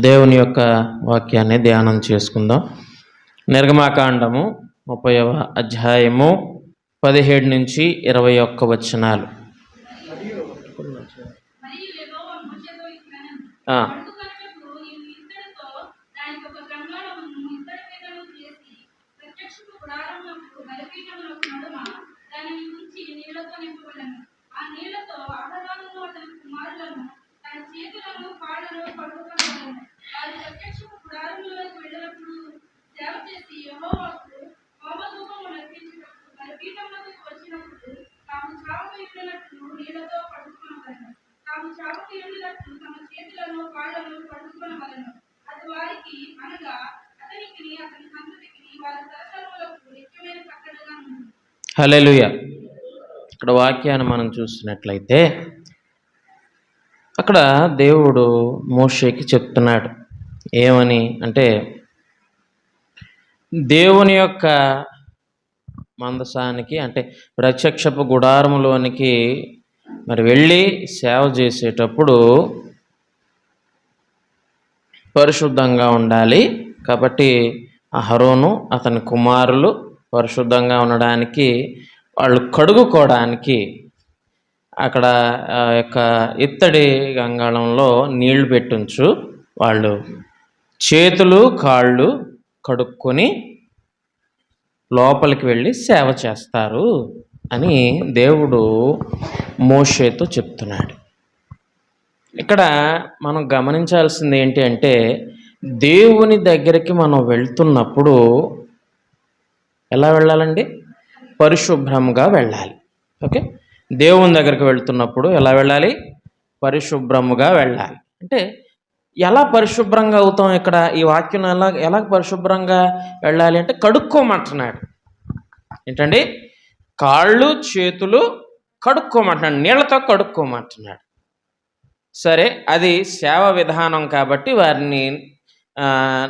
దేవుని యొక్క వాక్యాన్ని ధ్యానం చేసుకుందాం. నిర్గమాకాండము 30వ అధ్యాయము 17 నుంచి 21 వచనాలు. హల్లెలూయా. ఇక్కడ వాక్యాన్ని మనం చూసినట్లయితే అక్కడ దేవుడు మోషేకి చెప్తున్నాడు. ఏమని అంటే, దేవుని యొక్క మందసానికి అంటే ప్రత్యక్షపు గుడారములోనికి మరి వెళ్ళి సేవ చేసేటప్పుడు పరిశుద్ధంగా ఉండాలి. కాబట్టి అహరోను అతని కుమారులు పరిశుద్ధంగా ఉండడానికి, వాళ్ళు కడుగుకోవడానికి అక్కడ యొక్క ఇత్తడి గంగాళంలో నీళ్లు పెట్టించు, వాళ్ళు చేతులు కాళ్ళు కడుక్కొని లోపలికి వెళ్ళి సేవ చేస్తారు అని దేవుడు మోషేతో చెప్తున్నాడు. ఇక్కడ మనం గమనించాల్సింది ఏంటి అంటే, దేవుని దగ్గరికి మనం వెళ్తున్నప్పుడు ఎలా వెళ్ళాలండి? పరిశుభ్రంగా వెళ్ళాలి. ఓకే, దేవుని దగ్గరికి వెళ్తున్నప్పుడు ఎలా వెళ్ళాలి? పరిశుభ్రముగా వెళ్ళాలి. అంటే ఎలా పరిశుభ్రంగా అవుతాం? ఇక్కడ ఈ వాక్యం ఎలా పరిశుభ్రంగా వెళ్ళాలి అంటే కడుక్కోమంటున్నాడు. ఏంటండి? కాళ్ళు చేతులు కడుక్కోమంటున్నాడు, నీళ్లతో కడుక్కోమంటున్నాడు. సరే, అది సేవ విధానం కాబట్టి వారిని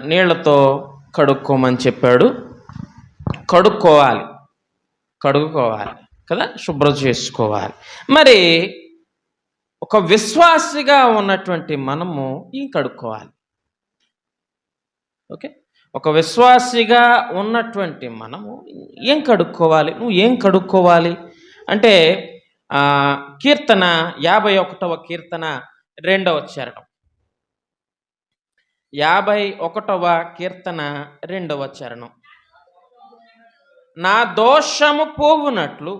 నీళ్లతో కడుక్కోమని చెప్పాడు. కడుక్కోవాలి కదా, శుభ్రం చేసుకోవాలి. మరి ఒక విశ్వాసిగా ఉన్నటువంటి మనము ఏం కడుక్కోవాలి? ఓకే, ఒక విశ్వాసిగా ఉన్నటువంటి మనము ఏం కడుక్కోవాలి? నువ్వు ఏం కడుక్కోవాలి అంటే, కీర్తన 51వ కీర్తన 2వ చరణం. 51వ కీర్తన 2వ చరణం. నా దోషము పోవునట్లు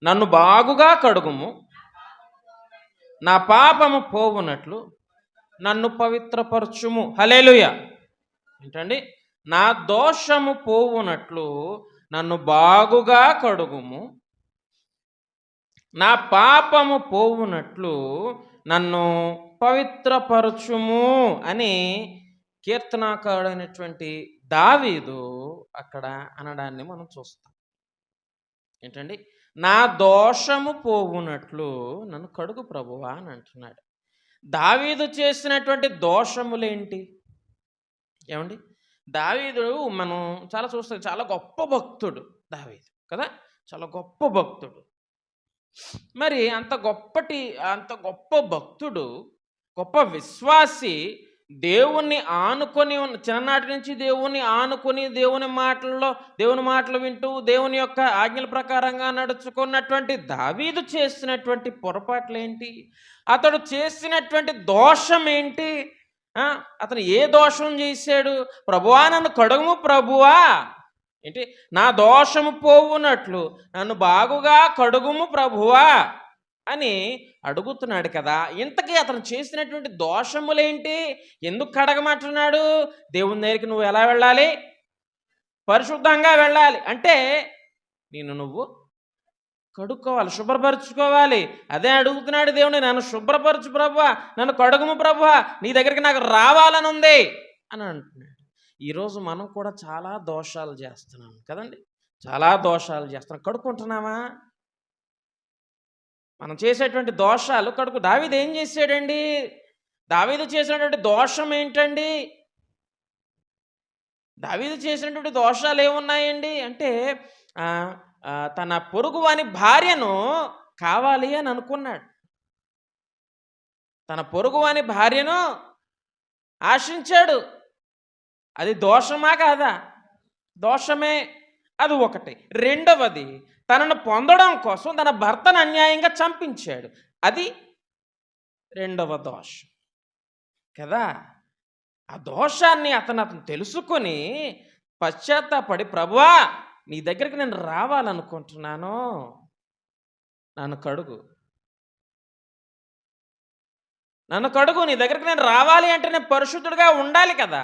నన్ను బాగుగా కడుగుము, నా పాపము పోవునట్లు నన్ను పవిత్రపరచుము. హల్లెలూయా. ఏంటండి? నా దోషము పోవునట్లు నన్ను బాగుగా కడుగుము, నా పాపము పోవునట్లు నన్ను పవిత్రపరచుము అని కీర్తనాకారుడైనటువంటి దావీదు అక్కడ అనడాన్ని మనం చూస్తాం. ఏంటండి? నా దోషము పోవునట్లు నన్ను కడుగు ప్రభువా అని అంటున్నాడు. దావీదు చేసినటువంటి దోషములేంటి? ఏమండి? దావీదు మనం చాలా చూస్తాం, చాలా గొప్ప భక్తుడు దావీదు కదా, చాలా గొప్ప భక్తుడు. మరి అంత గొప్ప భక్తుడు, గొప్ప విశ్వాసి, దేవుణ్ణి ఆనుకొని చిన్ననాటి నుంచి దేవుణ్ణి ఆనుకొని దేవుని మాటలు వింటూ దేవుని యొక్క ఆజ్ఞల ప్రకారంగా నడుచుకున్నటువంటి దావీదు చేసినటువంటి పొరపాట్లు ఏంటి? అతడు చేసినటువంటి దోషం ఏంటి? అతను ఏ దోషం చేశాడు? ప్రభువా నన్ను కడుగుము ప్రభువా, ఏంటి? నా దోషము పోవునట్లు నన్ను బాగుగా కడుగుము ప్రభువా అని అడుగుతున్నాడు కదా. ఇంతకీ అతను చేసినటువంటి దోషములేంటి? ఎందుకు కడగమంటున్నాడు? దేవుని దగ్గరికి నువ్వు ఎలా వెళ్ళాలి? పరిశుద్ధంగా వెళ్ళాలి. అంటే నువ్వు కడుక్కోవాలి, శుభ్రపరచుకోవాలి. అదే అడుగుతున్నాడు దేవుని, నన్ను శుభ్రపరచు ప్రభువా, నన్ను కడుగుము ప్రభువా, నీ దగ్గరికి నాకు రావాలని ఉంది అని అంటున్నాడు. ఈరోజు మనం కూడా చాలా దోషాలు చేస్తున్నాం కదండి, చాలా దోషాలు చేస్తున్నాం. కడుక్కుంటున్నామా? మనం చేసేటువంటి దోషాలు దావీదు ఏం చేశాడండి? దావీదు చేసినటువంటి దోషం ఏంటండి? దావీదు చేసినటువంటి దోషాలు ఏమున్నాయండి అంటే, తన పొరుగువాని భార్యను కావాలి అని అనుకున్నాడు. తన పొరుగువాని భార్యను ఆశించాడు. అది దోషమా కాదా? దోషమే. అది ఒకటి. రెండవది, తనను పొందడం కోసం తన భర్తను అన్యాయంగా చంపించాడు. అది రెండవ దోషం కదా. ఆ దోషాన్ని అతను తెలుసుకొని పశ్చాత్తాపడి, ప్రభువా నీ దగ్గరికి నేను రావాలనుకుంటున్నాను, నన్ను కడుగు, నన్ను కడుగు. నీ దగ్గరికి నేను రావాలి అంటే నేను పరిశుద్ధుడిగా ఉండాలి కదా,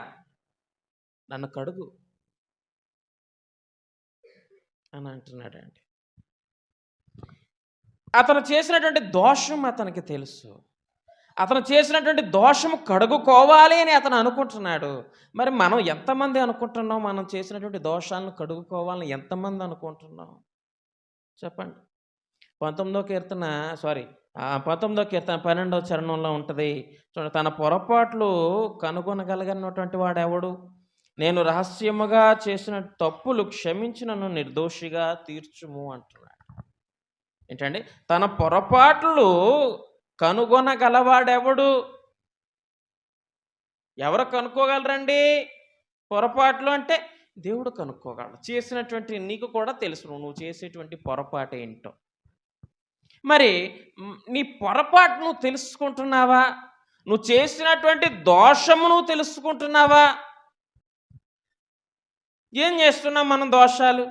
నన్ను కడుగు అని అంటున్నాడండి. అతను చేసినటువంటి దోషం అతనికి తెలుసు. అతను చేసినటువంటి దోషము కడుగుకోవాలి అని అతను అనుకుంటున్నాడు. మరి మనం ఎంతమంది అనుకుంటున్నాం? మనం చేసినటువంటి దోషాలను కడుగుకోవాలని ఎంతమంది అనుకుంటున్నాం చెప్పండి? 19వ కీర్తన 12వ చరణంలో ఉంటుంది చూడండి. తన పొరపాట్లు కనుగొనగలిగినటువంటి వాడెవడు? నేను రహస్యముగా చేసిన తప్పులు క్షమించి నన్ను నిర్దోషిగా తీర్చుము అంటున్నాడు. ఏంటండి? తన పొరపాట్లు కనుగొనగలవాడెవడు? ఎవరు కనుక్కోగలరండి పొరపాట్లు అంటే? దేవుడు కనుక్కోగలడు. చేసినటువంటి నీకు కూడా తెలుసు నువ్వు చేసేటువంటి పొరపాటు ఏంటో. మరి నీ పొరపాటు నువ్వు తెలుసుకుంటున్నావా? నువ్వు చేసినటువంటి దోషము నువ్వు తెలుసుకుంటున్నావా? ఏం చేస్తున్నాం మనం దోషాలు?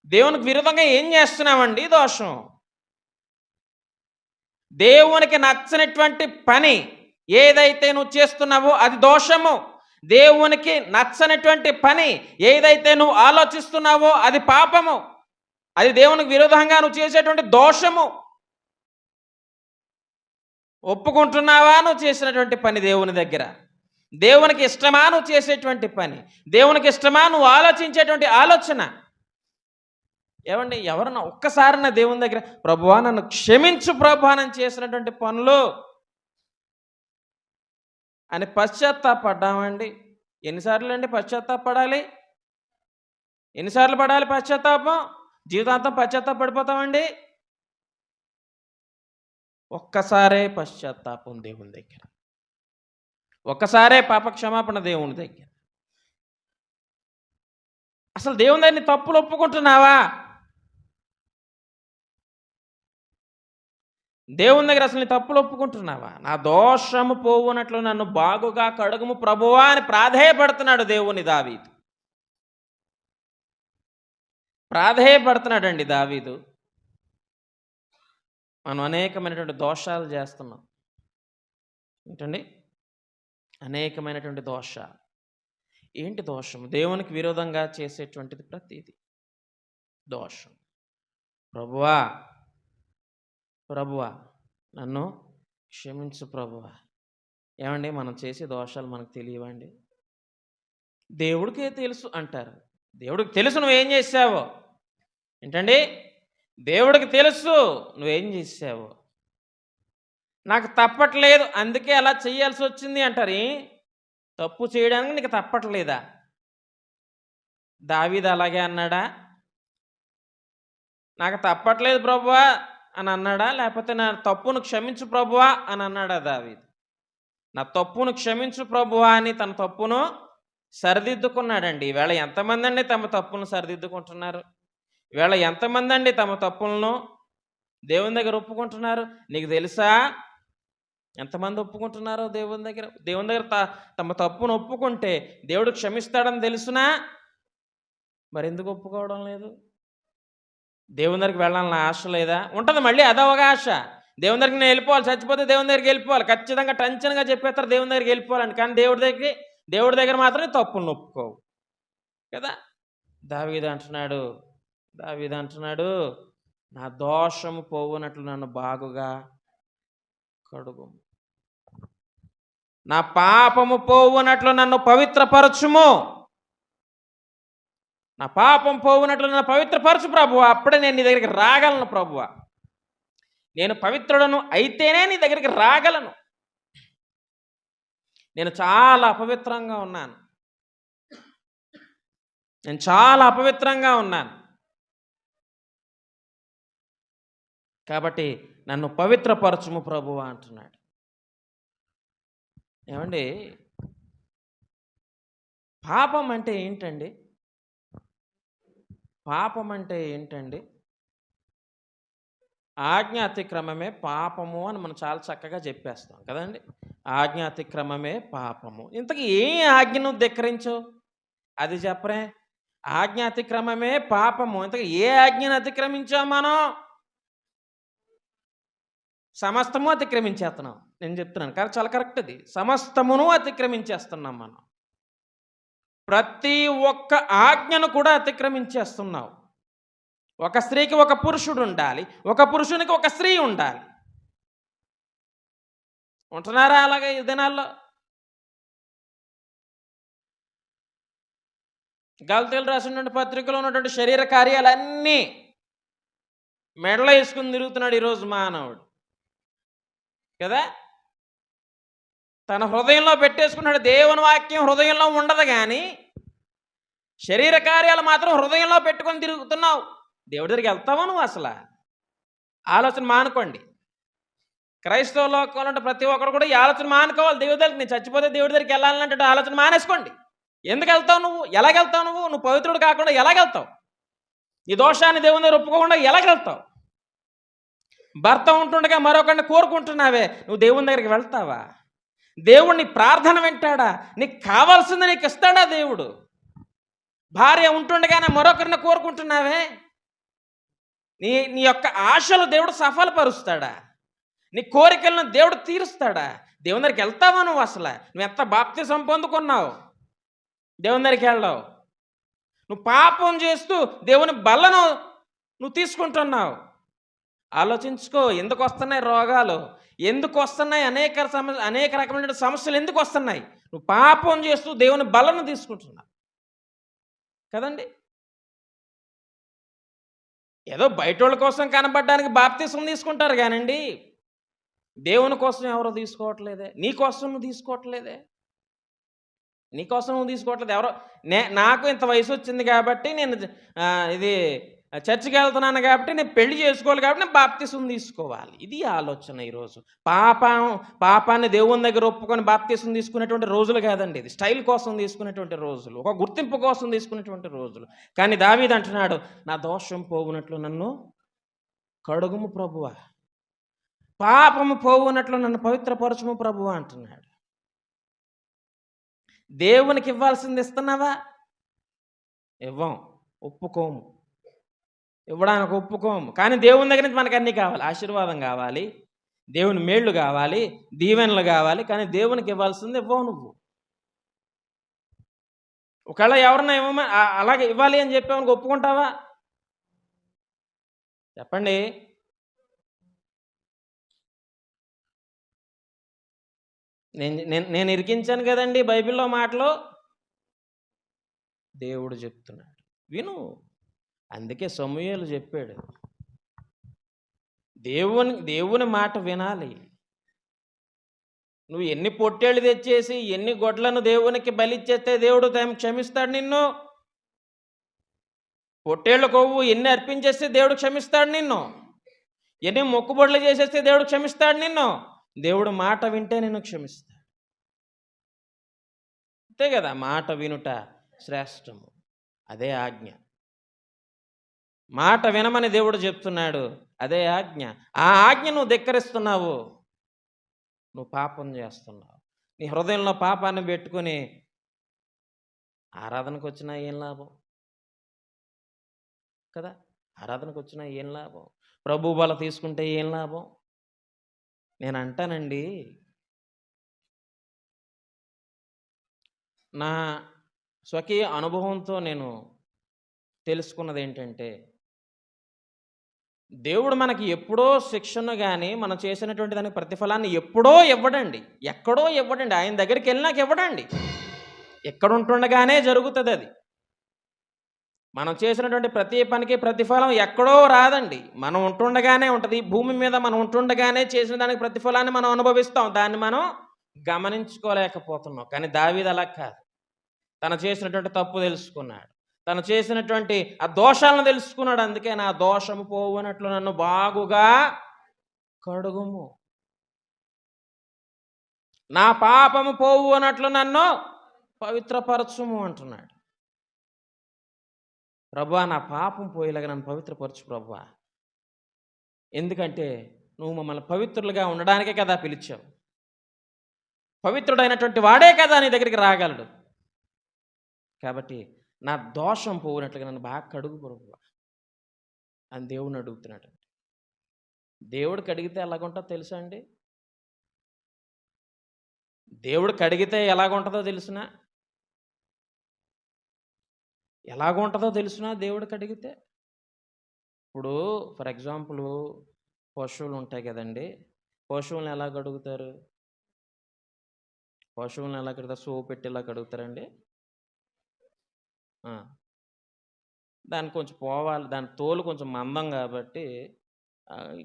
దేవునికి విరుద్ధంగా ఏం చేస్తున్నామండి దోషం? దేవునికి నచ్చనటువంటి పని ఏదైతే నువ్వు చేస్తున్నావో అది దోషము. దేవునికి నచ్చనటువంటి పని ఏదైతే నువ్వు ఆలోచిస్తున్నావో అది పాపము. అది దేవునికి విరుద్ధంగా నువ్వు చేసేటువంటి దోషము. ఒప్పుకుంటున్నావా నువ్వు చేసినటువంటి పని దేవుని దగ్గర? దేవునికి ఇష్టమా నువ్వు చేసేటువంటి పని? దేవునికి ఇష్టమా నువ్వు ఆలోచించేటువంటి ఆలోచన? ఏమండి, ఎవరన్నా ఒక్కసారన్నా దేవుని దగ్గర ప్రభువా నన్ను క్షమించు ప్రభువా అని చేసినటువంటి పనులు అని పశ్చాత్తాపడ్డామండి? ఎన్నిసార్లు అండి పశ్చాత్తాపడాలి? ఎన్నిసార్లు పడాలి పశ్చాత్తాపం? జీవితాంతం పశ్చాత్తాపడిపోతామండి? ఒక్కసారే పశ్చాత్తాపం దేవుని దగ్గర, ఒక్కసారే పాప క్షమాపణ దేవుని దగ్గర. అసలు దేవుని దగ్గర నీ తప్పులు ఒప్పుకుంటున్నావా? దేవుని దగ్గర అసలు నీ తప్పులు ఒప్పుకుంటున్నావా? నా దోషము పోవునట్లు నన్ను బాగుగా కడుగుము ప్రభువా అని ప్రాధేయపడుతున్నాడు దేవుని దావీదు. ప్రాధేయపడుతున్నాడండి దావీదు. మనం అనేకమైనటువంటి దోషాలు చేస్తున్నాం ఏంటండి? అనేకమైనటువంటి దోషాలు. ఏంటి దోషం? దేవునికి విరోధంగా చేసేటువంటిది ప్రతిదీ దోషం. ప్రభువా ప్రభువా నన్ను క్షమించు ప్రభువా. ఏమండి, మనం చేసే దోషాలు మనకు తెలియవండి? దేవుడికే తెలుసు అంటారు. దేవుడికి తెలుసు నువ్వేం చేసావో. ఏంటండి? దేవుడికి తెలుసు నువ్వేం చేసావో. నాకు తప్పట్లేదు అందుకే అలా చేయాల్సి వచ్చింది అంటారు. తప్పు చేయడానికి నీకు తప్పట్లేదా? దావీదు అలాగే అన్నాడా? నాకు తప్పట్లేదు ప్రభువా అని అన్నాడా? లేకపోతే నా తప్పును క్షమించు ప్రభువా అని అన్నాడా దావీదు? నా తప్పును క్షమించు ప్రభువా అని తన తప్పును సరిదిద్దుకున్నాడండి. ఈవేళ ఎంతమంది అండి తమ తప్పును సరిదిద్దుకుంటున్నారు? ఈవేళ ఎంతమంది అండి తమ తప్పులను దేవుని దగ్గర ఒప్పుకుంటున్నారు? నీకు తెలుసా ఎంతమంది ఒప్పుకుంటున్నారో దేవుని దగ్గర? దేవుని దగ్గర తమ తప్పును ఒప్పుకుంటే దేవుడు క్షమిస్తాడని తెలుసునా? మరి ఎందుకు ఒప్పుకోవడం లేదు? దేవుని దగ్గరికి వెళ్ళాలని ఆశ లేదా? ఉంటుంది మళ్ళీ అదొక ఆశ. దేవుని దగ్గరికి నేను వెళ్ళిపోవాలి, చచ్చిపోతే దేవుని దగ్గరికి వెళ్ళిపోవాలి, ఖచ్చితంగా టెన్షన్గా చెప్పేస్తారు దేవుని దగ్గరికి వెళ్ళిపోవాలని. కానీ దేవుడి దగ్గర మాత్రమే తప్పులను ఒప్పుకోవు కదా. దావీదు అంటున్నాడు నా దోషము పోవునట్లు నన్ను బాగుగా కడుగు, నా పాపము పోవునట్లు నన్ను పవిత్రపరచుము, నా పాపం పోవునట్లు నన్ను పవిత్రపరచు ప్రభువా, అప్పుడే నేను నీ దగ్గరికి రాగలను ప్రభువా. నేను పవిత్రుడను అయితేనే నీ దగ్గరికి రాగలను. నేను చాలా అపవిత్రంగా ఉన్నాను, కాబట్టి నన్ను పవిత్రపరచుము ప్రభువా అంటున్నాడు. ఏమండి, పాపం అంటే ఏంటండి? పాపం అంటే ఏంటండి? ఆజ్ఞ అతిక్రమమే పాపము అని మనం చాలా చక్కగా చెప్పేస్తాం కదండి. ఆజ్ఞ అతిక్రమమే పాపము. ఇంతకీ ఏ ఆజ్ఞను ధిక్కరించావు? అది చెప్పరే. ఆజ్ఞ అతిక్రమమే పాపము. ఇంతకీ ఏ ఆజ్ఞను అతిక్రమించాం మనం? సమస్తము అతిక్రమించేస్తున్నాం. నేను చెప్తున్నాను. చాలా కరెక్ట్ అది. సమస్తమును అతిక్రమించేస్తున్నాం మనం. ప్రతి ఒక్క ఆజ్ఞను కూడా అతిక్రమించేస్తున్నావు. ఒక స్త్రీకి ఒక పురుషుడు ఉండాలి. ఒక పురుషునికి ఒక స్త్రీ ఉండాలి. ఉంటున్నారా అలాగే ఈ దినాల్లో? గలతీయులు రాసినటువంటి పత్రికలో ఉన్నటువంటి శరీర కార్యాలన్నీ మెడలో వేసుకుని తిరుగుతున్నాడు ఈరోజు మానవుడు కదా. తన హృదయంలో పెట్టేసుకున్నాడు. దేవుని వాక్యం హృదయంలో ఉండదు కానీ శరీర కార్యాలు మాత్రం హృదయంలో పెట్టుకొని తిరుగుతున్నావు. దేవుడి దగ్గరికి వెళ్తావా నువ్వు? అసలు ఆలోచన మానుకోండి. క్రైస్తవ లోకంలో ప్రతి ఒక్కరు కూడా ఈ ఆలోచన మానుకోవాలి. దేవుడి దగ్గరికి నేను చచ్చిపోతే దేవుడి దగ్గరికి వెళ్ళాలంటే ఆలోచన మానేసుకోండి. ఎందుకు వెళ్తావు నువ్వు? ఎలాగెళ్తావు నువ్వు పవిత్రుడు కాకుండా ఎలాగెళ్తావు? ఈ దోషాన్ని దేవుని దగ్గర ఒప్పుకోకుండా ఎలాగెళ్తావు? భర్త ఉంటుండగా మరొకరిని కోరుకుంటున్నావే, నువ్వు దేవుని దగ్గరికి వెళ్తావా? దేవుడిని ప్రార్థన వింటాడా? నీకు కావాల్సింది నీకు ఇస్తాడా దేవుడు? భార్య ఉంటుండగానే మరొకరిని కోరుకుంటున్నావే, నీ యొక్క ఆశలు దేవుడు సఫలపరుస్తాడా? నీ కోరికలను దేవుడు తీరుస్తాడా? దేవుని దగ్గరికి వెళ్తావా నువ్వు? అసలు నువ్వు ఎంత బాప్తిసం పొందుకున్నావు? దేవుని దగ్గరికి వెళ్ళావు. నువ్వు పాపం చేస్తూ దేవుని బలను నువ్వు తీసుకుంటున్నావు. ఆలోచించుకో. ఎందుకు వస్తున్నాయి రోగాలు? ఎందుకు వస్తున్నాయి అనేక రకమైన సమస్యలు ఎందుకు వస్తున్నాయి? నువ్వు పాపం చేస్తూ దేవుని బలను తీసుకుంటున్నావు కదండి. ఏదో బయటోళ్ళ కోసం కనబడడానికి బాప్తిసం తీసుకుంటారు కానండి, దేవుని కోసం ఎవరో తీసుకోవట్లేదే. నీ కోసం నువ్వు తీసుకోవట్లేదే. నీకోసం నువ్వు తీసుకోవట్లేదు. ఎవరో నాకు ఇంత వయసు వచ్చింది కాబట్టి నేను ఇది చర్చికి వెళ్తున్నాను కాబట్టి నేను పెళ్లి చేసుకోవాలి కాబట్టి నేను బాప్తిసం తీసుకోవాలి. ఇది ఆలోచన. ఈరోజు పాపాన్ని దేవుని దగ్గర ఒప్పుకొని బాప్తిసం తీసుకునేటువంటి రోజులు కాదండి. ఇది స్టైల్ కోసం తీసుకునేటువంటి రోజులు, ఒక గుర్తింపు కోసం తీసుకునేటువంటి రోజులు. కానీ దావీదు అంటున్నాడు, నా దోషం పోవునట్లు నన్ను కడుగుము ప్రభువా, పాపము పోవునట్లు నన్ను పవిత్రపరచుము ప్రభువా అంటున్నాడు. దేవునికి ఇవ్వాల్సింది ఇస్తున్నావా? ఇవ్వం, ఒప్పుకోము, ఇవ్వడానికి ఒప్పుకోము. కానీ దేవుని దగ్గర నుంచి మనకు అన్నీ కావాలి. ఆశీర్వాదం కావాలి, దేవుని మేళ్ళు కావాలి, దీవెనలు కావాలి. కానీ దేవునికి ఇవ్వాల్సింది ఇవ్వవు నువ్వు. ఒకవేళ ఎవరన్నా ఇవ్వమని అలాగే ఇవ్వాలి అని చెప్పామని ఒప్పుకుంటావా? చెప్పండి. నేను ఇరికించాను కదండి బైబిల్లో మాటలు. దేవుడు చెప్తున్నాడు విను. అందుకే సమూయేలు చెప్పాడు, దేవుని మాట వినాలి. నువ్వు ఎన్ని పొట్టేళ్ళు తెచ్చేసి ఎన్ని గొడ్లను దేవునికి బలిచ్చేస్తే దేవుడు క్షమిస్తాడు నిన్ను? పొట్టేళ్ళ కొవ్వు ఎన్ని అర్పించేస్తే దేవుడు క్షమిస్తాడు నిన్ను? ఎన్ని మొక్కుబొడ్లు చేసేస్తే దేవుడు క్షమిస్తాడు నిన్ను? దేవుడు మాట వింటే నిన్ను క్షమిస్తాడు. అంతే కదా. మాట వినుట శ్రేష్టము, అదే ఆజ్ఞ. మాట వినమని దేవుడు చెప్తున్నాడు, అదే ఆజ్ఞ. ఆ ఆజ్ఞ నువ్వు ధిక్కరిస్తున్నావు, నువ్వు పాపం చేస్తున్నావు. నీ హృదయంలో పాపాన్ని పెట్టుకుని ఆరాధనకు వచ్చినా ఏం లాభం కదా. ఆరాధనకు వచ్చినా ఏం లాభం? ప్రభు బల తీసుకుంటే ఏం లాభం? నేను అంటానండి, నా స్వకీయ అనుభవంతో నేను తెలుసుకున్నది ఏంటంటే, దేవుడు మనకి ఎప్పుడో శిక్షను కానీ మనం చేసినటువంటి దానికి ప్రతిఫలాన్ని ఎప్పుడో ఇవ్వడండి, ఎక్కడో ఇవ్వడండి. ఆయన దగ్గరికి వెళ్ళినాక ఇవ్వడండి. ఎక్కడ ఉంటుండగానే జరుగుతుంది అది. మనం చేసినటువంటి ప్రతి పనికి ప్రతిఫలం ఎక్కడో రాదండి, మనం ఉంటుండగానే ఉంటుంది. భూమి మీద మనం ఉంటుండగానే చేసిన దానికి ప్రతిఫలాన్ని మనం అనుభవిస్తాం. దాన్ని మనం గమనించుకోలేకపోతున్నాం. కానీ దావీదు అలా కాదు. తను చేసినటువంటి తప్పు తెలుసుకున్నాడు, తను చేసినటువంటి ఆ దోషాలను తెలుసుకున్నాడు. అందుకే నా దోషము పోవునట్లు నన్ను బాగుగా కడుగుము, నా పాపము పోవునట్లు నన్ను పవిత్రపరచుము అంటున్నాడు. ప్రభువా, నా పాపం పోయేలాగా నన్ను పవిత్రపరచు ప్రభువా. ఎందుకంటే నువ్వు మమ్మల్ని పవిత్రులుగా ఉండడానికే కదా పిలిచావు. పవిత్రుడైనటువంటి వాడే కదా నీ దగ్గరికి రాగలడు. కాబట్టి నా దోషం పోయినట్లుగా నన్ను బాగా కడుగు ప్రభువా అని దేవుడిని అడుగుతున్నాడు. దేవుడికి అడిగితే ఎలాగుంటుందో తెలుసా అండి? దేవుడికి అడిగితే ఎలాగుంటుందో తెలుసునా? ఎలాగుంటుందో తెలుసునా దేవుడికి అడిగితే? ఇప్పుడు ఫర్ ఎగ్జాంపుల్ పశువులు ఉంటాయి కదండి. పశువులను ఎలా కడుగుతారు? పశువులను ఎలా కడుగుతారు? సోపు పెట్టి ఎలా కడుగుతారండి? దానికి కొంచెం పోవాలి, దాని తోలు కొంచెం మందం కాబట్టి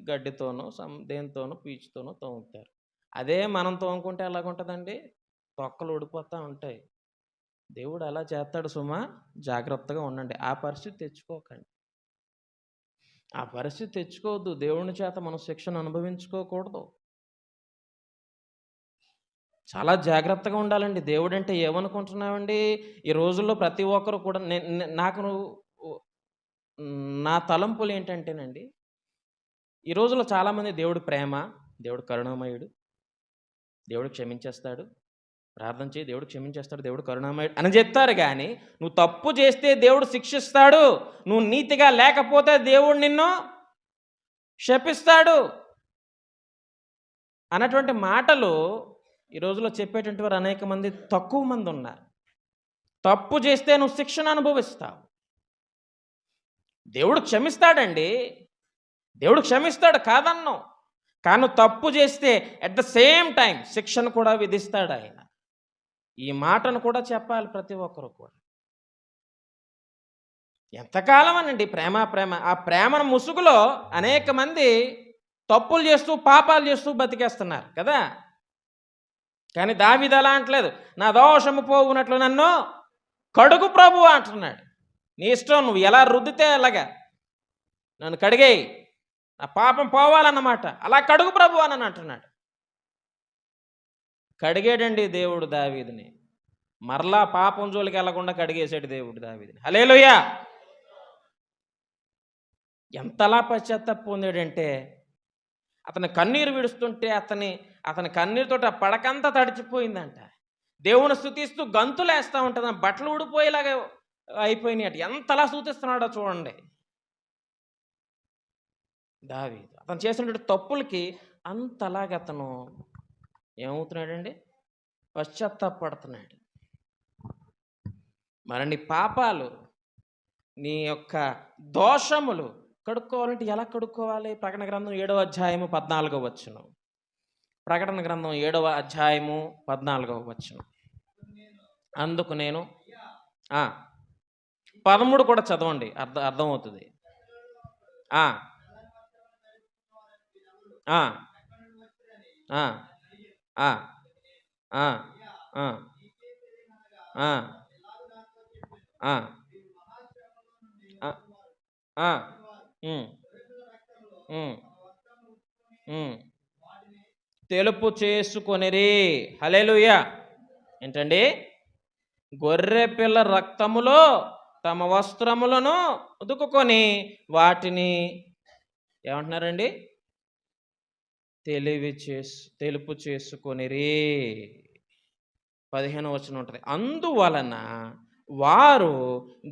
గడ్డితోనో దేనితోనో పీచుతోనో తోముతారు. అదే మనం తోముకుంటే ఎలాగుంటుందండి? తొక్కలు ఊడిపోతూ ఉంటాయి. దేవుడు అలా చేస్తాడు సుమా, జాగ్రత్తగా ఉండండి. ఆ పరిస్థితి తెచ్చుకోకండి. ఆ పరిస్థితి తెచ్చుకోవద్దు. దేవుని చేత మనం శిక్షను అనుభవించుకోకూడదు. చాలా జాగ్రత్తగా ఉండాలండి. దేవుడు అంటే ఏమనుకుంటున్నామండి? ఈ రోజుల్లో ప్రతి ఒక్కరు కూడా నాకు నా తలంపులు ఏంటంటేనండి, ఈ రోజుల్లో చాలామంది దేవుడు ప్రేమ, దేవుడు కరుణామయుడు, దేవుడు క్షమించేస్తాడు, ప్రార్థన చేయి దేవుడు క్షమించేస్తాడు, దేవుడు కరుణామయుడు అని చెప్తారు. కానీ నువ్వు తప్పు చేస్తే దేవుడు శిక్షిస్తాడు, నువ్వు నీతిగా లేకపోతే దేవుడు నిన్ను శపిస్తాడు అన్నటువంటి మాటలు ఈ రోజులో చెప్పేటువంటి వారు అనేక మంది, తక్కువ మంది ఉన్నారు. తప్పు చేస్తే నువ్వు శిక్షను అనుభవిస్తావు. దేవుడు క్షమిస్తాడండి, దేవుడు క్షమిస్తాడు కాదన్నావు. కానీ తప్పు చేస్తే అట్ ద సేమ్ టైం శిక్షను కూడా విధిస్తాడు ఆయన. ఈ మాటను కూడా చెప్పాలి ప్రతి ఒక్కరు కూడా. ఎంతకాలం అనండి ప్రేమ ప్రేమ. ఆ ప్రేమను ముసుగులో అనేక మంది తప్పులు చేస్తూ పాపాలు చేస్తూ బతికేస్తున్నారు కదా. కానీ దావీదు అలా అంటలేదు. నా దోషము పోవునట్లు నన్ను కడుగు ప్రభువా అంటున్నాడు. నీ ఇష్టం, నువ్వు ఎలా రుద్దితే అలాగా నన్ను కడిగేయి, నా పాపం పోవాలన్నమాట. అలా కడుగు ప్రభువా అని అంటున్నాడు. కడిగాడండి దేవుడు దావీదుని. మరలా పాపం జోలికి వెళ్ళకుండా కడిగేసాడు దేవుడు దావీదుని. హల్లెలూయా. ఎంతలా పశ్చాత్తాపం పొందాడంటే, అతని కన్నీరు విడుస్తుంటే అతని కన్నీరుతో ఆ పడకంతా తడిచిపోయిందంట. దేవుని స్తుతిస్తూ గంతులు వేస్తూ ఉంటుంది, బట్టలు ఊడిపోయేలాగా అయిపోయినాయి అట. ఎంతలా స్తుతిస్తున్నాడో చూడండి దావీదు. అతను చేసినటువంటి తప్పులకి అంతలాగా అతను ఏమవుతున్నాడండి? పశ్చాత్తాపడుతున్నాడు. మరి నీ పాపాలు, నీ యొక్క దోషములు కడుక్కోవాలంటే ఎలా కడుక్కోవాలి? ప్రకటన గ్రంథం 7వ అధ్యాయము 14వ వచనం. ప్రకటన గ్రంథం 7వ అధ్యాయము 14వ వచనం. అందుకు నేను 13 కూడా చదవండి, అర్థమవుతుంది. తెలుపు చేసుకొనిరి. హల్లెలూయా. ఏంటండి? గొర్రె పిల్ల రక్తములో తమ వస్త్రములను ఉతుకుకొని వాటిని ఏమంటున్నారండి? తెలుపు చేసుకొనిరి. 15వ వచనం ఉంటుంది. అందువలన వారు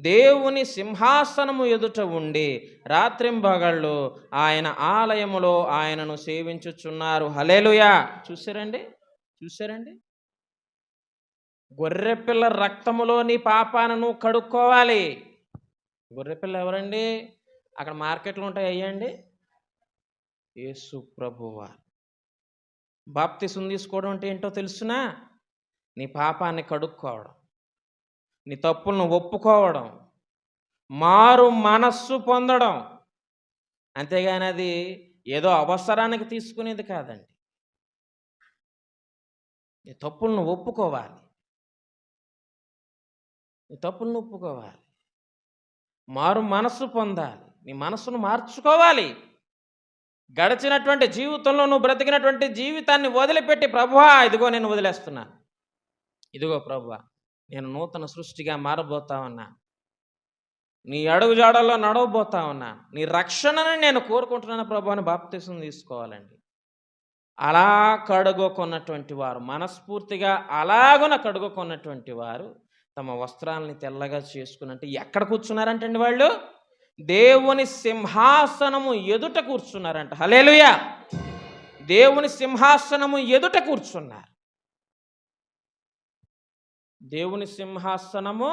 దేవుని సింహాసనము ఎదుట ఉండి రాత్రింబగళ్ళు ఆయన ఆలయములో ఆయనను సేవించుచున్నారు. హల్లెలూయా. చూసారండి? గొర్రెపిల్ల రక్తములో నీ పాపాలను కడుక్కోవాలి. గొర్రెపిల్ల ఎవరండి? అక్కడ మార్కెట్లో ఉంటాయి అయ్యండి, యేసు ప్రభువా. బాప్తిసం తీసుకోవడం అంటే ఏంటో తెలుసునా? నీ పాపాన్ని కడుక్కోవడం, నీ తప్పులను ఒప్పుకోవడం, మారు మనస్సు పొందడం. అంతేగాని అది ఏదో అవసరానికి తీసుకునేది కాదండి. నీ తప్పులను ఒప్పుకోవాలి, మారు మనస్సు పొందాలి, నీ మనస్సును మార్చుకోవాలి. గడిచినటువంటి జీవితంలో నువ్వు బ్రతికినటువంటి జీవితాన్ని వదిలిపెట్టి, ప్రభువా ఇదిగో నేను వదిలేస్తున్నాను, ఇదిగో ప్రభువా నేను నూతన సృష్టిగా మారబోతా ఉన్నా, నీ అడుగు జాడల్లో నడవబోతా ఉన్నా, నీ రక్షణని నేను కోరుకుంటున్నాను ప్రభు అని బాప్తిసం తీసుకోవాలండి. అలా కడుగుకున్నటువంటి వారు, మనస్ఫూర్తిగా అలాగున కడుగుకున్నటువంటి వారు తమ వస్త్రాలని తెల్లగా చేసుకున్నట్టు ఎక్కడ కూర్చున్నారంటండి వాళ్ళు? దేవుని సింహాసనము ఎదుట కూర్చున్నారంట. హల్లెలూయా! దేవుని సింహాసనము ఎదుట కూర్చున్నారు. దేవుని సింహాసనము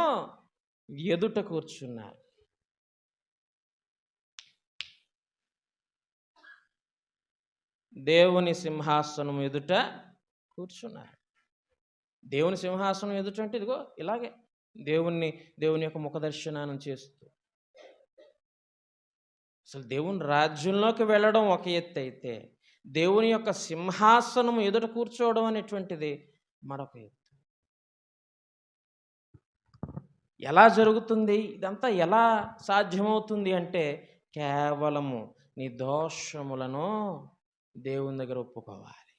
ఎదుట కూర్చున్నారు. దేవుని సింహాసనం ఎదుట కూర్చున్నారు. దేవుని సింహాసనం ఎదుట అంటే ఇదిగో ఇలాగే దేవుని యొక్క ముఖదర్శనాన్ని చేస్తూ. అసలు దేవుని రాజ్యంలోకి వెళ్ళడం ఒక ఎత్తు అయితే, దేవుని యొక్క సింహాసనం ఎదుట కూర్చోవడం అనేటువంటిది మరొక ఎత్తు. ఎలా జరుగుతుంది ఇదంతా? ఎలా సాధ్యమవుతుంది అంటే, కేవలము నీ దోషములను దేవుని దగ్గర ఒప్పుకోవాలి.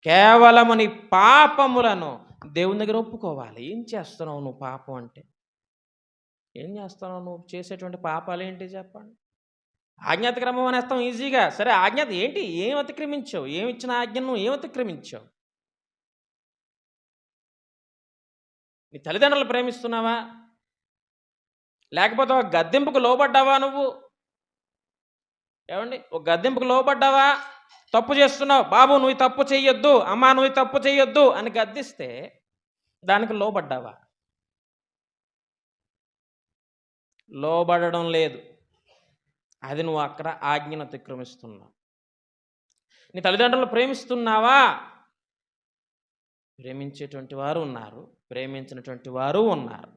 కేవలము నీ పాపములను దేవుని దగ్గర ఒప్పుకోవాలి. ఏం చేస్తున్నావు నువ్వు పాపం అంటే? ఏం చేస్తున్నావు నువ్వు? చేసేటువంటి పాపాలు ఏంటి చెప్పండి? ఆజ్ఞాతిక్రమం అనేస్తాం ఈజీగా. సరే, ఆజ్ఞాత ఏంటి? ఏం అతిక్రమించావు? ఏమి ఇచ్చిన ఆజ్ఞను నువ్వు ఏం అతిక్రమించావు? నీ తల్లిదండ్రులు ప్రేమిస్తున్నావా? లేకపోతే ఒక గద్దెంపుకు లోబడ్డావా నువ్వు? ఏమండి, ఒక గద్దెంపుకు లోబడ్డావా? తప్పు చేస్తున్నావు బాబు, నువ్వు తప్పు చెయ్యొద్దు, అమ్మా నువ్వు తప్పు చెయ్యొద్దు అని గద్దిస్తే దానికి లోబడ్డావా? లోబడడం లేదు. అది నువ్వు అక్కడ ఆజ్ఞను అతిక్రమిస్తున్నావు. నీ తల్లిదండ్రులు ప్రేమిస్తున్నావా? ప్రేమించేటువంటి వారు ఉన్నారు, ప్రేమించినటువంటి వారు ఉన్నారు.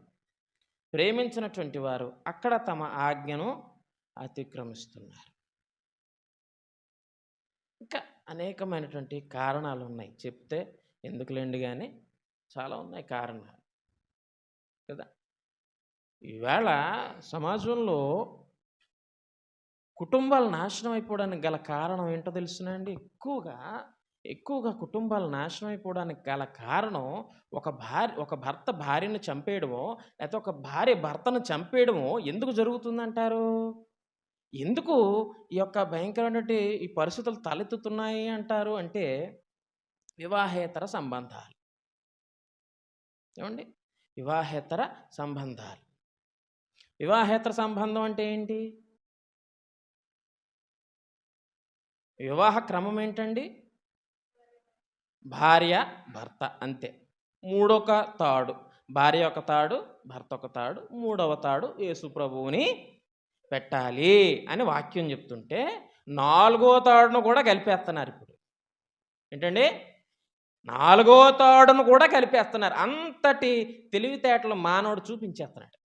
ప్రేమించినటువంటి వారు అక్కడ తమ ఆజ్ఞను అతిక్రమిస్తున్నారు. ఇంకా అనేకమైనటువంటి కారణాలు ఉన్నాయి, చెప్తే ఎందుకులేండి కానీ చాలా ఉన్నాయి కారణాలు కదా. ఈవేళ సమాజంలో కుటుంబాలు నాశనం అయిపోవడానికి గల కారణం ఏంటో తెలుసునండి? ఎక్కువగా కుటుంబాలు నాశనం అయిపోవడానికి గల కారణం ఒక భర్త భార్యను చంపేయడమో, లేకపోతే ఒక భార్య భర్తను చంపేయడమో ఎందుకు జరుగుతుందంటారు? ఎందుకు ఈ యొక్క భయంకరమైనటువంటి ఈ పరిస్థితులు తలెత్తుతున్నాయి అంటారు అంటే, వివాహేతర సంబంధాలు. ఏమండి? వివాహేతర సంబంధాలు. వివాహేతర సంబంధం అంటే ఏంటి? వివాహ క్రమం ఏంటండి? భార్య భర్త అంతే. మూడొక తాడు, భార్య ఒక తాడు, భర్త ఒక తాడు, మూడవ తాడు యేసు ప్రభువుని పెట్టాలి అని వాక్యం చెప్తుంటే, నాలుగో తాడును కూడా కలిపేస్తున్నారు ఇప్పుడు. ఏంటండి? నాలుగో తాడును కూడా కలిపేస్తున్నారు. అంతటి తెలివితేటలు మానవుడు చూపించేస్తున్నాడు.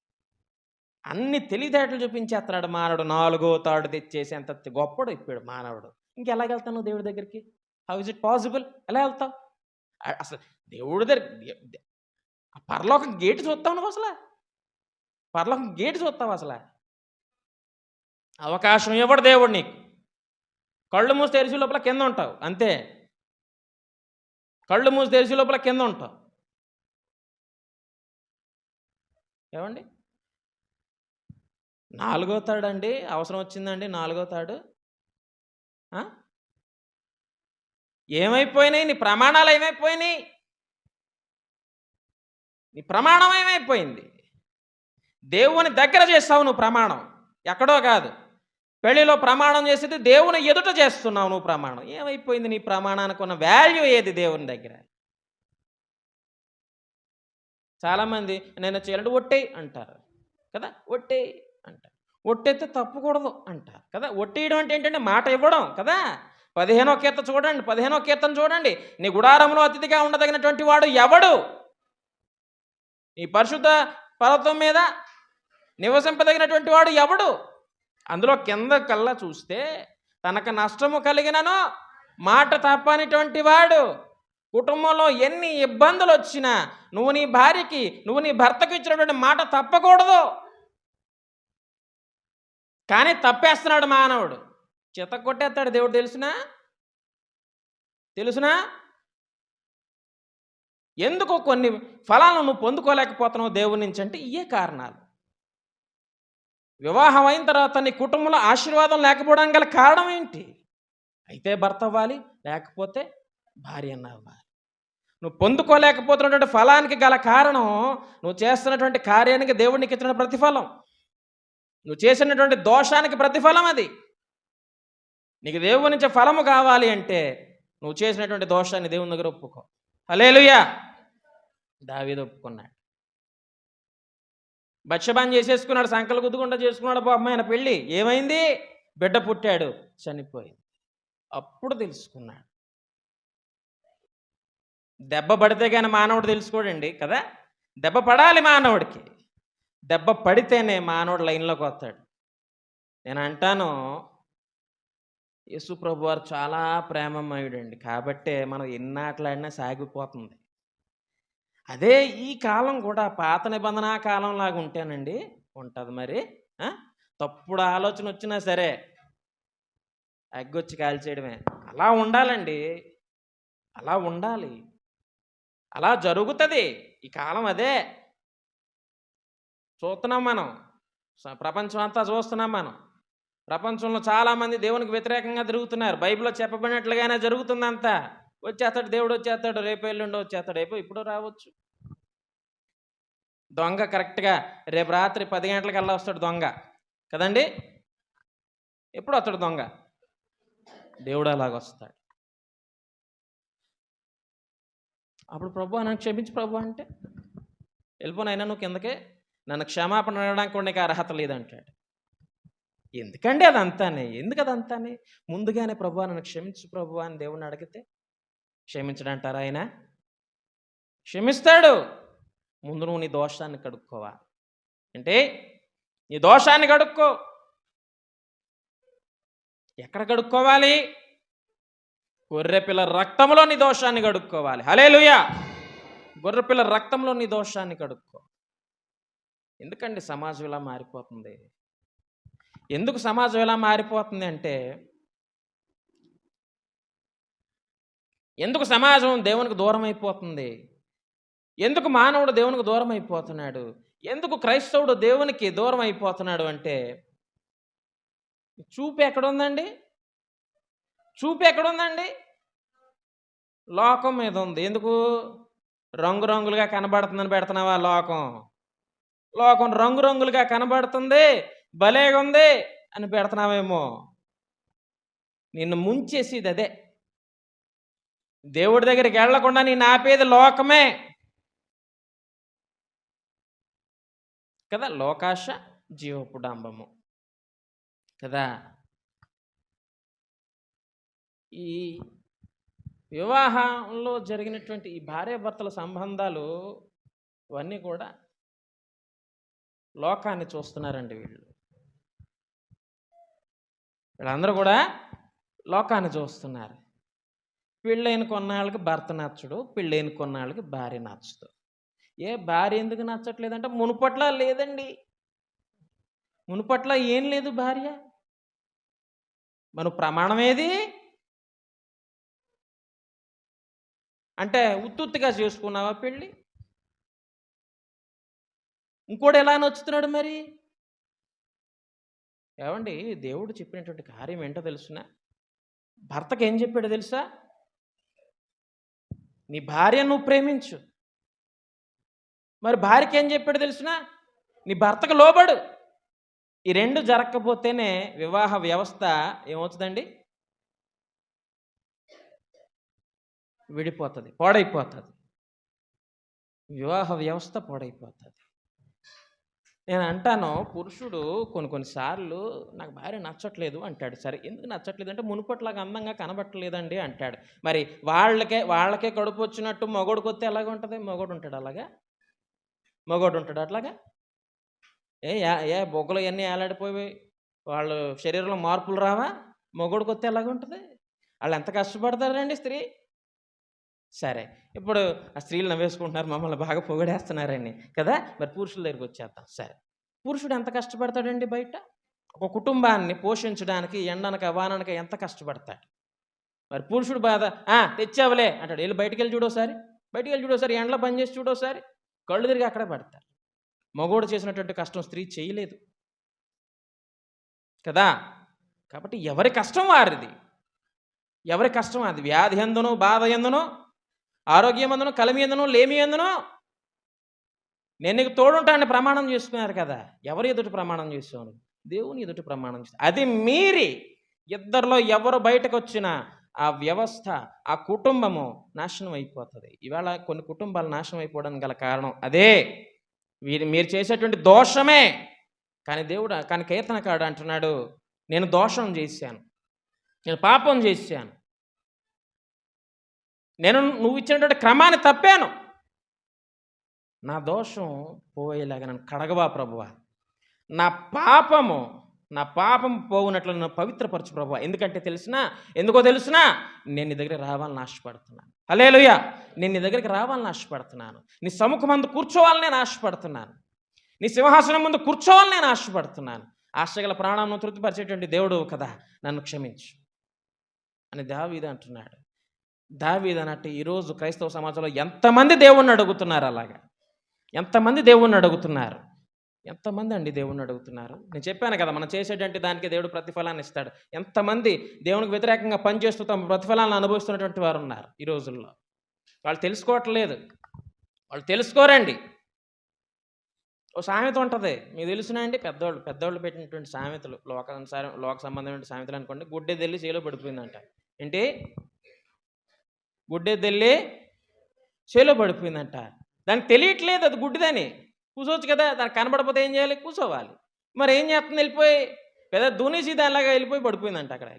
అన్ని తెలివితేటలు చూపించేస్తున్నాడు మానవుడు. నాలుగో తాడు తెచ్చేసి అంత గొప్పడు ఇప్పాడు మానవుడు. ఇంకెలాగెళ్తాను దేవుడి దగ్గరికి? How is it possible? ఎలా వెళ్తావు? అసలు దేవుడి దగ్గర పరలోకం గేటు చూస్తావు నువ్వు? అసలు పరలోకం గేటు చూస్తావు? అసలు అవకాశం ఇవ్వడు దేవుడు నీకు. కళ్ళు మూసి తెరిచి లోపల కింద ఉంటావు అంతే. కళ్ళు మూసి తెరిచి లోపల కింద ఉంటావు. ఏమండి? నాలుగో తాడు అండి అవసరం వచ్చిందండి. నాలుగో తాడు ఏమైపోయినాయి? నీ ప్రమాణాలు ఏమైపోయినాయి? నీ ప్రమాణం ఏమైపోయింది? దేవుని దగ్గర చేస్తావు నువ్వు ప్రమాణం, ఎక్కడో కాదు. పెళ్లిలో ప్రమాణం చేసేది దేవుని ఎదుట చేస్తున్నావు నువ్వు ప్రమాణం. ఏమైపోయింది నీ ప్రమాణానికి ఉన్న వాల్యూ ఏది దేవుని దగ్గర? చాలామంది నేను చేయాలంటే ఒట్టేయి అంటారు కదా, ఒట్టేయి అంటారు. ఒట్టేస్తే తప్పకూడదు అంటారు కదా. ఒట్టేయడం అంటే ఏంటంటే మాట ఇవ్వడం కదా. 15వ కీర్తన చూడండి, 15వ కీర్తన చూడండి. నీ గుడారంలో అతిథిగా ఉండదగినటువంటి వాడు ఎవడు? నీ పరిశుద్ధ పర్వతం మీద నివసింపదగినటువంటి వాడు ఎవడు? అందులో కింద కల్లా చూస్తే, తనకు నష్టము కలిగినను మాట తప్పనిటువంటి వాడు. కుటుంబంలో ఎన్ని ఇబ్బందులు వచ్చినా నువ్వు నీ భార్యకి, నువ్వు నీ భర్తకు ఇచ్చినటువంటి మాట తప్పకూడదు. కానీ తప్పేస్తున్నాడు మానవుడు, చిత కొట్టేస్తాడు దేవుడు. తెలుసునా? ఎందుకు కొన్ని ఫలాలను నువ్వు పొందుకోలేకపోతున్నావు దేవుని నుంచి అంటే ఇవే కారణాలు. వివాహం అయిన తర్వాత నీ కుటుంబంలో ఆశీర్వాదం లేకపోవడానికి గల కారణం ఏంటి? అయితే భర్త అవ్వాలి, లేకపోతే భార్య అవ్వాలి. నువ్వు పొందుకోలేకపోతున్నటువంటి ఫలానికి గల కారణం నువ్వు చేస్తున్నటువంటి కార్యానికి దేవుడికి ఇచ్చిన ప్రతిఫలం, నువ్వు చేసినటువంటి దోషానికి ప్రతిఫలం అది. నీకు దేవుని నుంచి ఫలము కావాలి అంటే నువ్వు చేసినటువంటి దోషాన్ని దేవుని దగ్గర ఒప్పుకో. హల్లెలూయా. దావీదు ఒప్పుకున్నాడు. బత్షెబాని చేసేసుకున్నాడు, సంకలు గుద్దుకుండా చేసుకున్నాడు. పాపం ఆయన పెళ్ళి ఏమైంది? బిడ్డ పుట్టాడు, చనిపోయింది. అప్పుడు తెలుసుకున్నాడు. దెబ్బ పడితే కానీ మానవుడు తెలుసుకోడండి కదా. దెబ్బ పడాలి మానవుడికి. దెబ్బ పడితేనే మానవుడు లైన్లోకి వస్తాడు. నేను అంటాను, యేసు ప్రభు వారు చాలా ప్రేమమయుడండి, కాబట్టే మనం ఎన్నాట్లాడినా సాగిపోతుంది. అదే ఈ కాలం కూడా పాత నిబంధన కాలంలాగా ఉంటేనండి ఉంటుంది. మరి తప్పుడు ఆలోచన వచ్చినా సరే ఎగ్గొచ్చి కాల్చేయడమే. అలా ఉండాలండి, అలా ఉండాలి, అలా జరుగుతుంది. ఈ కాలం అదే చూస్తున్నాం మనం, ప్రపంచం అంతా చూస్తున్నాం మనం. ప్రపంచంలో చాలామంది దేవునికి వ్యతిరేకంగా తిరుగుతున్నారు. బైబిల్లో చెప్పబడినట్లుగానే జరుగుతుందంతా. వచ్చేస్తాడు దేవుడు, వచ్చేస్తాడు, రేపు ఎల్లుండి వచ్చేస్తాడు, రేపు ఇప్పుడు రావచ్చు. దొంగ కరెక్ట్గా రేపు రాత్రి 10 గంటలకల్లా వస్తాడు దొంగ కదండి. ఎప్పుడు వస్తాడు దొంగ? దేవుడు అలాగొస్తాడు. అప్పుడు ప్రభు నన్ను క్షమించి ప్రభు అంటే వెళ్ళిపోనైనా నువ్వు కిందకే, నన్ను క్షమాపణ అడగడానికి కూడా నీకు అర్హత లేదంటాడు. ఎందుకండి అదంతానే? ఎందుకు అదంతానే? ముందుగానే ప్రభు నన్ను క్షమించు ప్రభు అని దేవుడిని అడిగితే క్షమించడంటారా ఆయన? క్షమిస్తాడు. ముందు నువ్వు నీ దోషాన్ని కడుక్కోవాలి. అంటే నీ దోషాన్ని కడుక్కో. ఎక్కడ కడుక్కోవాలి? గొర్రెపిల్ల రక్తంలో నీ దోషాన్ని కడుక్కోవాలి. హల్లెలూయా. గొర్రెపిల్ల రక్తంలో నీ దోషాన్ని కడుక్కో. ఎందుకండి సమాజం ఇలా మారిపోతుంది? ఎందుకు సమాజం ఎలా మారిపోతుంది అంటే, ఎందుకు సమాజం దేవునికి దూరం అయిపోతుంది? ఎందుకు మానవుడు దేవునికి దూరం అయిపోతున్నాడు? ఎందుకు క్రైస్తవుడు దేవునికి దూరం అయిపోతున్నాడు అంటే, చూపు ఎక్కడుందండి? చూపు ఎక్కడుందండి? లోకం మీద ఉంది. ఎందుకు? రంగురంగులుగా కనబడుతుందని పెడుతున్నావా లోకం? లోకం రంగురంగులుగా కనబడుతుంది, భలేగా ఉంది అని పెడుతున్నావేమో. నిన్ను ముంచేసేది అదే. దేవుడి దగ్గరికి వెళ్లకుండా నేను ఆపేది లోకమే కదా. లోకాశ జీవపుడాంబము కదా. ఈ వివాహంలో జరిగినటువంటి ఈ భార్యాభర్తల సంబంధాలు ఇవన్నీ కూడా లోకాన్ని చూస్తున్నారండి. వీళ్ళందరూ కూడా లోకాన్ని చూస్తున్నారు. పెళ్ళైన కొన్నాళ్ళకి భర్త నచ్చడు, పెళ్ళైన కొన్నాళ్ళకి భార్య నచ్చదు. ఏ భార్య ఎందుకు నచ్చట్లేదంటే మునుపట్ల లేదండి. మునుపట్ల ఏం లేదు భార్య. మన ప్రమాణం ఏది అంటే ఉత్తుత్తిగా చేసుకున్నావా పెళ్ళి? ఇంకోటి ఎలా నచ్చుతున్నాడు మరి? ఏమండి, దేవుడు చెప్పినటువంటి కార్యం ఏంటో తెలుసునా? భర్తకి ఏం చెప్పాడో తెలుసా? నీ భార్య నువ్వు ప్రేమించు. మరి భార్యకి ఏం చెప్పాడో తెలుసునా? నీ భర్తకు లోబడు. ఈ రెండు జరగకపోతేనే వివాహ వ్యవస్థ ఏమవుతుందండి? విడిపోతుంది, పాడైపోతుంది. వివాహ వ్యవస్థ పాడైపోతుంది. నేను అంటాను, పురుషుడు కొన్నిసార్లు నాకు భార్య నచ్చట్లేదు అంటాడు. సరే, ఎందుకు నచ్చట్లేదు అంటే మునుపట్లాగా అందంగా కనబట్టలేదండి అంటాడు. మరి వాళ్ళకే కడుపు వచ్చినట్టు మగోడికి వస్తే ఎలాగ ఉంటుంది? మగోడు ఉంటాడు అలాగా? మగోడు ఉంటాడు అట్లాగా? ఏ బొగ్గలు ఇవన్నీ ఏలాడిపోయి వాళ్ళు శరీరంలో మార్పులు రావా? మగోడికి వస్తే ఎలాగ ఉంటుంది? వాళ్ళు ఎంత కష్టపడతారండి స్త్రీ. సరే, ఇప్పుడు ఆ స్త్రీలు నవ్వేసుకుంటున్నారు, మమ్మల్ని బాగా పొగడేస్తున్నారండి కదా. మరి పురుషుల దగ్గరికి వచ్చేద్దాం. సరే, పురుషుడు ఎంత కష్టపడతాడండి బయట? ఒక కుటుంబాన్ని పోషించడానికి ఎండనక వాననక ఎంత కష్టపడతాడు? మరి పురుషుడు బాధ తెచ్చావులే అంటాడు. వెళ్ళి బయటికి వెళ్ళి చూడోసారి, బయటికి వెళ్ళి చూడోసారి, ఎండలో పని చేసి చూడోసారి, కళ్ళు తిరిగి అక్కడే పడతారు. మగోడు చేసినటువంటి కష్టం స్త్రీ చేయలేదు కదా. కాబట్టి ఎవరి కష్టం వారిది, ఎవరి కష్టం అది. వ్యాధి ఎందునో, బాధ ఎందునో, ఆరోగ్యం ఎందునో, కలిమి ఎందునో, లేమి ఎందునో నేను నీకు తోడుంటానని ప్రమాణం చేసుకున్నారు కదా. ఎవరు ఎదుటి ప్రమాణం చేసావు? దేవుని ఎదుటి ప్రమాణం చేస్తాను. అది మీరి ఇద్దరిలో ఎవరు బయటకు వచ్చినా ఆ వ్యవస్థ, ఆ కుటుంబము నాశనం అయిపోతుంది. ఇవాళ కొన్ని కుటుంబాలు నాశనం అయిపోవడానికి గల కారణం అదే, మీరు చేసేటువంటి దోషమే. కానీ కీర్తనకారుడు అంటున్నాడు, నేను దోషం చేశాను, నేను పాపం చేశాను, నువ్వు ఇచ్చినటువంటి క్రమాన్ని తప్పాను, నా దోషం పోయేలాగా నన్ను కడగవా ప్రభువా, నా పాపం పోవునట్లు నన్ను పవిత్రపరచు ప్రభువా. ఎందుకో తెలిసినా నేను నీ దగ్గర రావాలని ఆశపడుతున్నాను. హల్లెలూయా. నేను నీ దగ్గరికి రావాలని ఆశపడుతున్నాను. నీ సముఖం ముందు కూర్చోవాలని నేను ఆశపడుతున్నాను. నీ సింహాసనం ముందు కూర్చోవాలని నేను ఆశపడుతున్నాను. ఆశగల ప్రాణాలను తృప్తిపరిచేటువంటి దేవుడు కదా, నన్ను క్షమించు అని దావీదు అంటున్నాడు. దావీదు అన్నట్టు ఈరోజు క్రైస్తవ సమాజంలో ఎంతమంది దేవుణ్ణి అడుగుతున్నారు? అలాగా ఎంతమంది దేవుణ్ణి అడుగుతున్నారు? ఎంతమంది అండి దేవుణ్ణి అడుగుతున్నారు? నేను చెప్పాను కదా, మనం చేసేటువంటి దానికి దేవుడు ప్రతిఫలాన్ని ఇస్తాడు. ఎంతమంది దేవునికి వ్యతిరేకంగా పనిచేస్తూ తమ ప్రతిఫలాన్ని అనుభవిస్తున్నటువంటి వారు ఉన్నారు ఈ రోజుల్లో. వాళ్ళు తెలుసుకోవట్లేదు, వాళ్ళు తెలుసుకోరండి. ఓ సామెత ఉంటుంది, మీకు తెలుసునా అండి? పెద్దోళ్ళు పెట్టినటువంటి సామెతలు, లోక సంబంధమైన సామెతలు అనుకోండి. గుడ్డెదెల్లి చేలో పడిపోయిందంట. ఏంటి? గుడ్డెదెల్లి చేలో పడిపోయిందంట. దానికి తెలియట్లేదు అది గుడ్డిదని. కూర్చోవచ్చు కదా, దానికి కనబడకపోతే ఏం చేయాలి? కూర్చోవాలి. మరి ఏం చేస్తుంది? వెళ్ళిపోయి పెద్ద దునేసి దానిలాగా వెళ్ళిపోయి పడిపోయిందంట అక్కడ.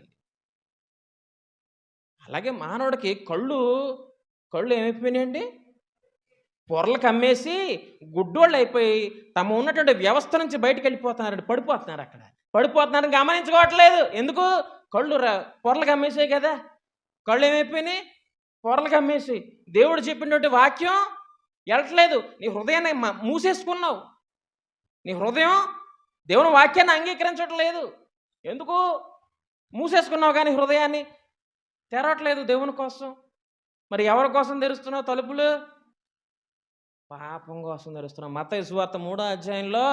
అలాగే మానవుడికి కళ్ళు ఏమైపోయినాయండి? పొరలు కమ్మేసి గుడ్డోళ్ళు అయిపోయి తమ ఉన్నటువంటి వ్యవస్థ నుంచి బయటకు వెళ్ళిపోతున్నారు, పడిపోతున్నారు. అక్కడ పడిపోతున్నారని గమనించుకోవట్లేదు. ఎందుకు? పొరలు కమ్మేసాయి కదా. కళ్ళు ఏమైపోయినాయి? పొరలు కమ్మేసి దేవుడు చెప్పినటువంటి వాక్యం వెళ్ళట్లేదు. నీ హృదయాన్ని మూసేసుకున్నావు. నీ హృదయం దేవుని వాక్యాన్ని అంగీకరించట్లేదు. ఎందుకు మూసేసుకున్నావు? కానీ హృదయాన్ని తెరవట్లేదు దేవుని కోసం. మరి ఎవరి కోసం తెరుస్తున్నావు తలుపులు? పాపం కోసం తెరుస్తున్నావు. మత్తయి సువార్త 3వ అధ్యాయంలో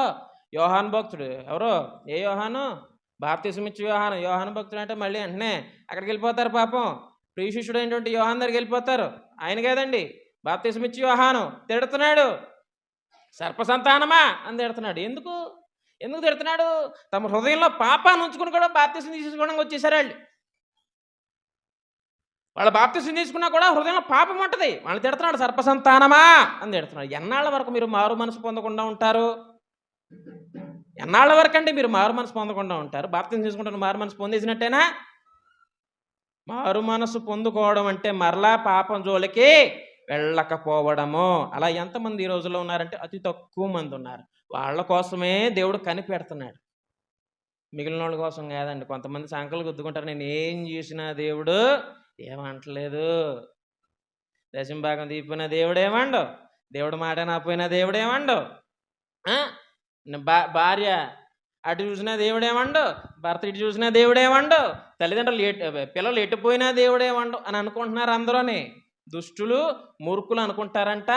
యోహాను భక్తుడు, ఎవరో ఏ యోహాను? బాప్తిసమిచ్చు యోహాను భక్తుడు అంటే మళ్ళీ వెంటనే అక్కడికి వెళ్ళిపోతారు. పాపం ప్రియ శిష్యుడు అయినటువంటి యోహాను దగ్గరికి వెళ్ళిపోతారు. ఆయన కాదండి, బాప్తిసమిచ్చు యోహాను తిడుతున్నాడు. సర్పసంతానమా అని తిడుతున్నాడు. ఎందుకు తిడుతున్నాడు? తమ హృదయంలో పాపాన్ని ఉంచుకుని కూడా బాప్తిసం తీసుకోవడానికి వచ్చేసారు వాళ్ళు. వాళ్ళ బాప్తిసం తీసుకున్నా కూడా హృదయంలో పాపం ఉంటుంది. వాళ్ళు తిడుతున్నాడు, సర్పసంతానమా అని తిడుతున్నాడు. ఎన్నాళ్ళ వరకు మీరు మారు మనసు పొందకుండా ఉంటారు? ఎన్నాళ్ళ వరకు అండి మీరు మారు మనసు పొందకుండా ఉంటారు? బాప్తిసం తీసుకుంటారు, మారు మనసు పొందేసినట్టేనా? మారు మనసు పొందుకోవడం అంటే మరలా పాపం జోలికి వెళ్ళకపోవడము. అలా ఎంతమంది ఈ రోజుల్లో ఉన్నారంటే అతి తక్కువ మంది ఉన్నారు. వాళ్ళ కోసమే దేవుడు కనిపెడుతున్నాడు, మిగిలిన వాళ్ళ కోసం కాదండి. కొంతమంది సంకలు గుద్దుకుంటారు, నేను ఏం చేసినా దేవుడు ఏమంటలేదు, దశమ భాగం తీపిన దేవుడు ఏమండు, దేవుడు మాట నాపోయినా దేవుడు ఏమండు, భార్య అటు చూసినా దేవుడేమండు, భర్త ఇటు చూసినా దేవుడేమండు, తల్లిదండ్రులు పిల్లలు ఎటుపోయినా దేవుడేమండు అని అనుకుంటున్నారు అందరూని. దుష్టులు మూర్ఖులు అనుకుంటారంట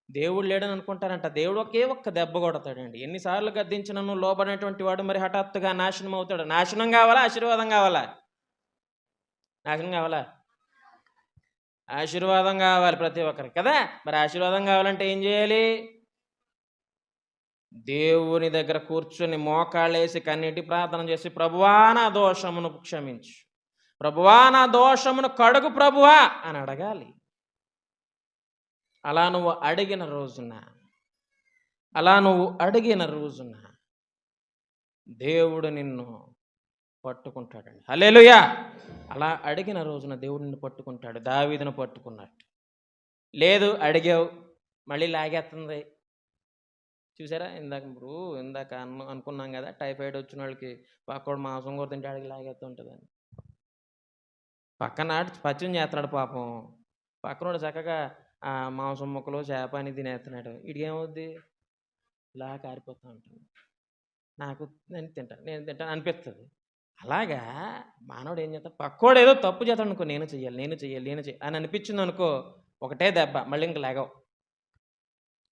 దేవుడు లేడని అనుకుంటారంట. దేవుడు ఒక్క దెబ్బ కొడతాడండి. ఎన్నిసార్లు గద్దించినను లోబడినటువంటి వాడు మరి హఠాత్తుగా నాశనం అవుతాడు. నాశనం కావాలా? ఆశీర్వాదం కావాలా? నాశనం కావాలా? ఆశీర్వాదం కావాలి ప్రతి ఒక్కరికి కదా. మరి ఆశీర్వాదం కావాలంటే ఏం చేయాలి? దేవుని దగ్గర కూర్చొని మోకాళ్ళేసి కన్నీటి ప్రార్థన చేసి, ప్రభువా నా దోషమును క్షమించు, ప్రభువా నా దోషమును కడుగు ప్రభువా అని అడగాలి. అలా నువ్వు అడిగిన రోజున దేవుడు నిన్ను పట్టుకుంటాడండి. హల్లెలూయా. అలా అడిగిన రోజున దేవుడు నిన్ను పట్టుకుంటాడు. దావీదును పట్టుకున్నట్టు. లేదు అడిగావు మళ్ళీ లాగేస్తుంది. చూసారా? ఇందాక అనుకున్నాం కదా, టైఫాయిడ్ వచ్చిన వాళ్ళకి పక్కడు మాంసం కూర తింటే అడిగి లాగేస్తుంటుందని. పక్కన పచ్చం చేస్తున్నాడు పాపం, పక్కనోడు చక్కగా ఆ మాంసం ముక్కలు చేప అని తినేస్తున్నాడు. ఇడికేమవుద్ది? ఇలా కారిపోతూ ఉంటుంది. నేను తింటాను అనిపిస్తుంది. అలాగా మానవుడు ఏం చేస్తాడు? పక్కోడు ఏదో తప్పు చేస్తాడు అనుకో, నేను చెయ్యాలి అని అనిపించింది అనుకో, ఒకటే దెబ్బ, మళ్ళీ ఇంక లెగవు.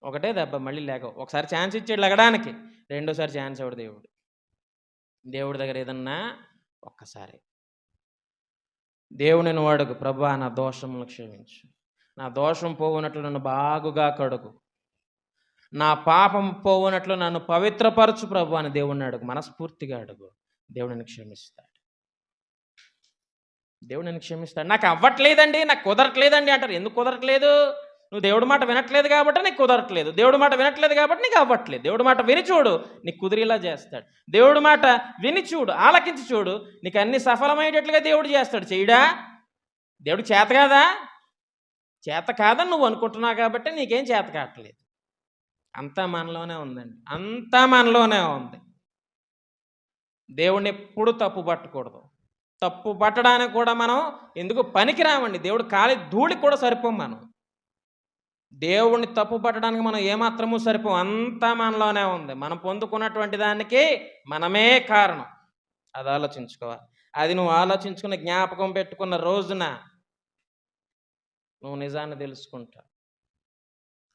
ఒకటే దెబ్బ, మళ్ళీ లెగవు. ఒకసారి ఛాన్స్ ఇచ్చాడు లెగడానికి, రెండోసారి ఛాన్స్ ఇవ్వడు దేవుడు. దేవుడి దగ్గర ఏదన్నా ఒక్కసారి దేవుని నువ్వు అడుగు, ప్రభువా నా దోషములు క్షమించు, నా దోషం పోవునట్లు నన్ను బాగుగా కడుగు, నా పాపం పోవునట్లు నన్ను పవిత్రపరచు ప్రభు అని దేవుడిని అడుగు. మనస్ఫూర్తిగా అడుగు, దేవుడిని క్షమిస్తాడు. దేవుడిని క్షమిస్తాడు. నాకు అవ్వట్లేదండి, నాకు కుదరట్లేదండి అంటారు. ఎందుకు కుదరట్లేదు? నువ్వు దేవుడి మాట వినట్లేదు కాబట్టి నీకు కుదరట్లేదు. దేవుడి మాట వినట్లేదు కాబట్టి నీకు అవ్వట్లేదు. దేవుడి మాట విని చూడు, నీకు కుదిరేలా చేస్తాడు. దేవుడి మాట విని చూడు, ఆలకించి చూడు, నీకు అన్ని సఫలమయ్యేటట్లుగా దేవుడు చేస్తాడు. చేయడా? దేవుడికి చేత కాదా? చేత కాదని నువ్వు అనుకుంటున్నావు కాబట్టి నీకేం చేత కావట్లేదు. అంతా మనలోనే ఉందండి, అంతా మనలోనే ఉంది. దేవుడిని ఎప్పుడు తప్పు పట్టకూడదు. తప్పు పట్టడానికి కూడా మనం ఎందుకు పనికిరామండి. దేవుడు కాలి ధూళికి కూడా సరిపోం. మనం దేవుణ్ణి తప్పు పట్టడానికి మనం ఏమాత్రము సరిపోం. అంతా మనలోనే ఉంది. మనం పొందుకున్నటువంటి దానికి మనమే కారణం. అది ఆలోచించుకోవాలి. అది నువ్వు ఆలోచించుకుని జ్ఞాపకం పెట్టుకున్న రోజున నువ్వు నిజాన్ని తెలుసుకుంటావు.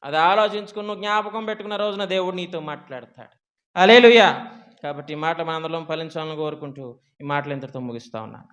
అది ఆలోచించుకుని నువ్వు జ్ఞాపకం పెట్టుకున్న రోజున దేవుడు నీతో మాట్లాడతాడు. హల్లెలూయా. కాబట్టి ఈ మాట మనందరం ఫలించాలని కోరుకుంటూ ఈ మాటలు ఇంతటితో ముగిస్తా ఉన్నాను.